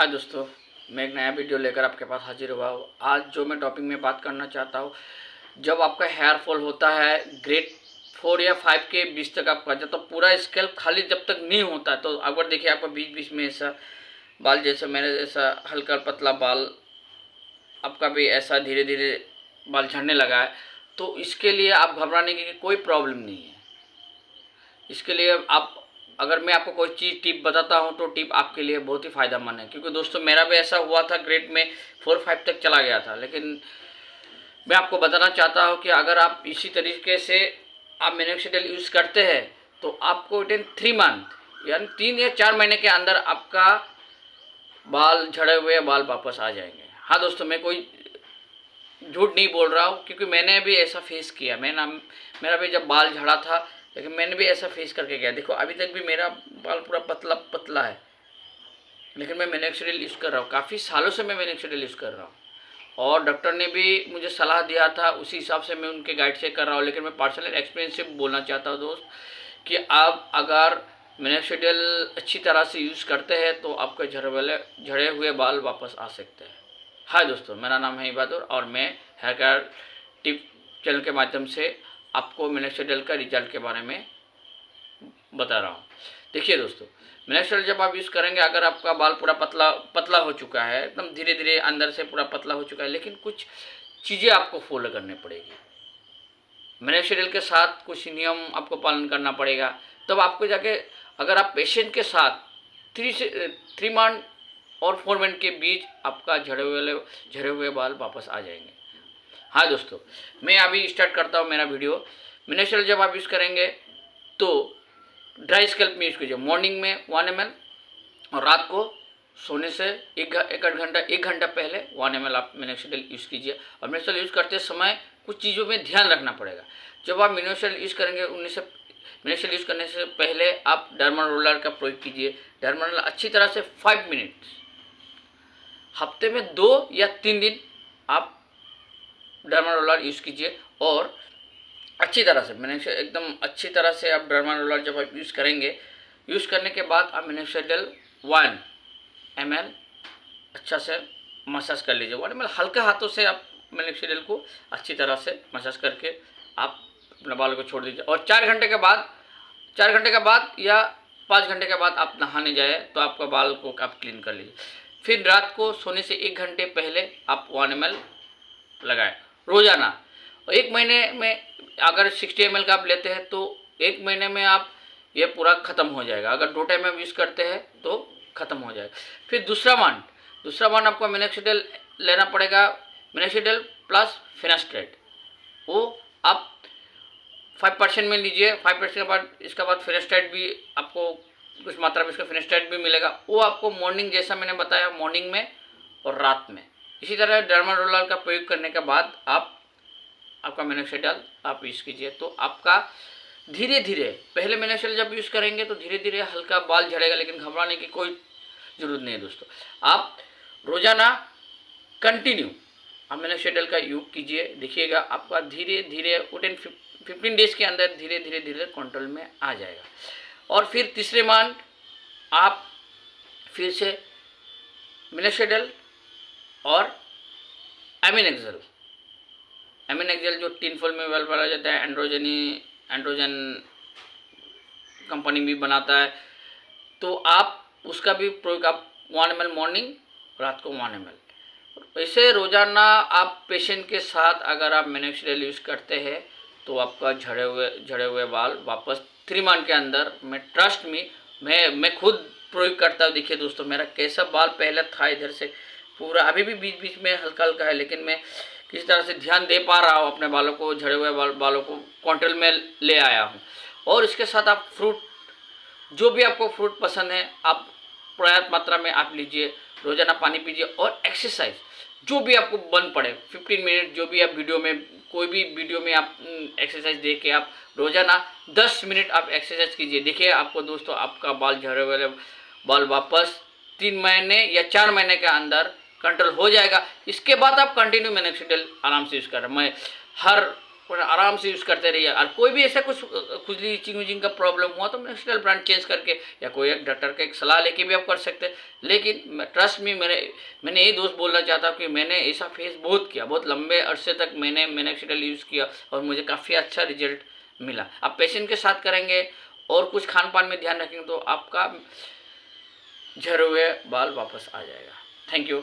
हाय दोस्तों, मैं एक नया वीडियो लेकर आपके पास हाजिर हुआ हूँ। आज जो मैं टॉपिक में बात करना चाहता हूँ, जब आपका हेयर फॉल होता है ग्रेड 4 या 5 के बीच तक आपका, जब तक पूरा स्कैल्प खाली जब तक नहीं होता तो अगर देखिए आपका बीच बीच में ऐसा बाल जैसा मेरे जैसा हल्का पतला बाल आपका भी ऐसा धीरे धीरे बाल झड़ने लगा है, तो इसके लिए आप घबराने की कोई प्रॉब्लम नहीं है। इसके लिए आप, अगर मैं आपको कोई चीज़ टिप बताता हूं तो टिप आपके लिए बहुत ही फ़ायदेमंद है, क्योंकि दोस्तों मेरा भी ऐसा हुआ था, ग्रेड में 4-5 तक चला गया था। लेकिन मैं आपको बताना चाहता हूं कि अगर आप इसी तरीके से आप मिनोक्सिडिल यूज़ करते हैं तो आपको विदिन 3 मंथ यानी 3 या 4 महीने के अंदर आपका बाल झड़े हुए बाल वापस आ जाएंगे। हाँ दोस्तों, मैं कोई झूठ नहीं बोल रहा हूँ, क्योंकि मैंने भी ऐसा फेस किया। मेरा भी जब बाल झड़ा था, लेकिन मैंने भी ऐसा फेस करके गया। देखो अभी तक भी मेरा बाल पूरा पतला पतला है, लेकिन मैं मिनोक्सिडिल यूज़ कर रहा हूँ। काफ़ी सालों से मैं मिनोक्सिडिल यूज़ कर रहा हूँ, और डॉक्टर ने भी मुझे सलाह दिया था, उसी हिसाब से मैं उनके गाइड से कर रहा हूँ। लेकिन मैं पर्सनल एक्सपीरियंस से बोलना चाहता हूँ दोस्त, कि आप अगर मिनोक्सिडिल अच्छी तरह से यूज़ करते हैं तो आपके झड़े हुए बाल वापस आ सकते हैं। हाय दोस्तों, मेरा नाम है इबादुर और मैं हेयर केयर टिप चैनल के माध्यम से आपको मिनोक्सिडिल का रिजल्ट के बारे में बता रहा हूँ। देखिए दोस्तों, मिनोक्सिडिल जब आप यूज़ करेंगे, अगर आपका बाल पूरा पतला पतला हो चुका है, एकदम धीरे धीरे अंदर से पूरा पतला हो चुका है, लेकिन कुछ चीज़ें आपको फॉलो करनी पड़ेगी। मिनोक्सिडिल के साथ कुछ नियम आपको पालन करना पड़ेगा, तब आपको जाके, अगर आप पेशेंट के साथ 3 मंथ और 4 मंथ के बीच आपका झड़े हुए बाल वापस आ जाएंगे। हाँ दोस्तों, मैं अभी स्टार्ट करता हूँ मेरा वीडियो। मिनोक्सिडिल जब आप यूज़ करेंगे तो ड्राई स्कैल्प में यूज़ कीजिए। मॉर्निंग में 1 ml और रात को सोने से एक घंटा पहले 1 ml आप मिनोक्सिडिल यूज़ कीजिए। और मिनोक्सिडिल यूज़ करते समय कुछ चीज़ों में ध्यान रखना पड़ेगा। जब आप मिनोक्सिडिल यूज़ करेंगे, मिनोक्सिडिल यूज़ करने से पहले आप डर्मा रोलर का प्रयोग कीजिए। डर्मा रोलर अच्छी तरह से 5 मिनट, हफ्ते में 2 या 3 दिन आप डर्मा रोलर यूज़ कीजिए। और अच्छी तरह से एकदम अच्छी तरह से आप डर्मा रोलर जब आप यूज़ करेंगे, यूज़ करने के बाद आप मिनोक्सिडिल 1 ml अच्छा से मसाज कर लीजिए। 1 ml हल्का हाथों से आप मिनोक्सिडिल को अच्छी तरह से मसाज करके आप अपने बालों को छोड़ दीजिए। और 4 घंटे के बाद या 5 घंटे के बाद आप नहाने जाए तो आपका बाल को आप क्लीन कर लीजिए। फिर रात को सोने से 1 घंटे पहले आप 1 ml लगाएं रोज़ाना। 1 महीने में अगर 60 ml का आप लेते हैं तो 1 महीने में आप ये पूरा ख़त्म हो जाएगा। अगर 2 टाइम आप यूज़ करते हैं तो ख़त्म हो जाएगा। फिर दूसरा मंथ आपको मिनोक्सिडिल लेना पड़ेगा, मिनोक्सिडिल प्लस फिनास्ट्रेट। वो आप 5% में लीजिए। 5% के बाद इसके बाद फिनास्ट्रेट भी आपको कुछ मात्रा में इसका फिनास्ट्रेट भी मिलेगा। वो आपको मॉर्निंग, जैसा मैंने बताया, मॉर्निंग में और रात में। इसी तरह डर्मा रोलर का प्रयोग करने के बाद आपका मिनोक्सिडिल आप यूज़ कीजिए, तो आपका धीरे धीरे, पहले मिनोक्सिडिल जब यूज़ करेंगे तो धीरे धीरे हल्का बाल झड़ेगा, लेकिन घबराने की कोई ज़रूरत नहीं है दोस्तों। आप रोज़ाना कंटिन्यू आप मिनोक्सिडिल का यूज कीजिए, देखिएगा आपका धीरे धीरे 15 डेज़ के अंदर धीरे धीरे कंट्रोल में आ जाएगा। और फिर तीसरे मंथ आप फिर से मिनोक्सिडिल और एमिनेक्सेल जो टिनफॉल में पाया जाता है, एंड्रोजन कंपनी भी बनाता है, तो आप उसका भी प्रयोग आप 1 ml मॉर्निंग, रात को 1 ml। ऐसे रोज़ाना आप पेशेंट के साथ अगर आप मिनोक्सिडिल यूज़ करते हैं तो आपका झड़े हुए बाल वापस 3 मंथ के अंदर, मैं खुद प्रयोग करता हूँ। देखिए दोस्तों, मेरा कैसा बाल पहले था इधर से पूरा, अभी भी बीच बीच में हल्का हल्का है, लेकिन मैं किस तरह से ध्यान दे पा रहा हूँ अपने बालों को, झड़े हुए बालों को कंट्रोल में ले आया हूँ। और इसके साथ आप फ्रूट, जो भी आपको फ्रूट पसंद है, आप पर्याप्त मात्रा में आप लीजिए। रोज़ाना पानी पीजिए और एक्सरसाइज जो भी आपको बन पड़े, 15 मिनट, जो भी आप कोई भी वीडियो में आप एक्सरसाइज देख के आप रोज़ाना 10 मिनट आप एक्सरसाइज कीजिए। देखिए आपको दोस्तों, आपका बाल झड़े हुए बाल वापस 3 महीने या 4 महीने के अंदर कंट्रोल हो जाएगा। इसके बाद आप कंटिन्यू मिनोक्सिडिल आराम से यूज़ कर रहे हैं। मैं हर और आराम से यूज़ करते रहिए। और कोई भी ऐसा कुछ खुजली इचिंग विचिंग का प्रॉब्लम हुआ तो मिनक्सलेल ब्रांड चेंज करके या कोई एक डॉक्टर का एक सलाह लेके भी आप कर सकते हैं। लेकिन ट्रस्ट मी, मैंने यही दोस्त बोलना चाहता हूँ कि मैंने ऐसा फेस बहुत किया, बहुत लंबे अरसे तक मैंने मिनक्सलेल यूज़ किया और मुझे काफ़ी अच्छा रिजल्ट मिला। आप पेशेंट के साथ करेंगे और कुछ खान पान में ध्यान रखेंगे तो आपका झड़े हुए बाल वापस आ जाएगा। Thank you.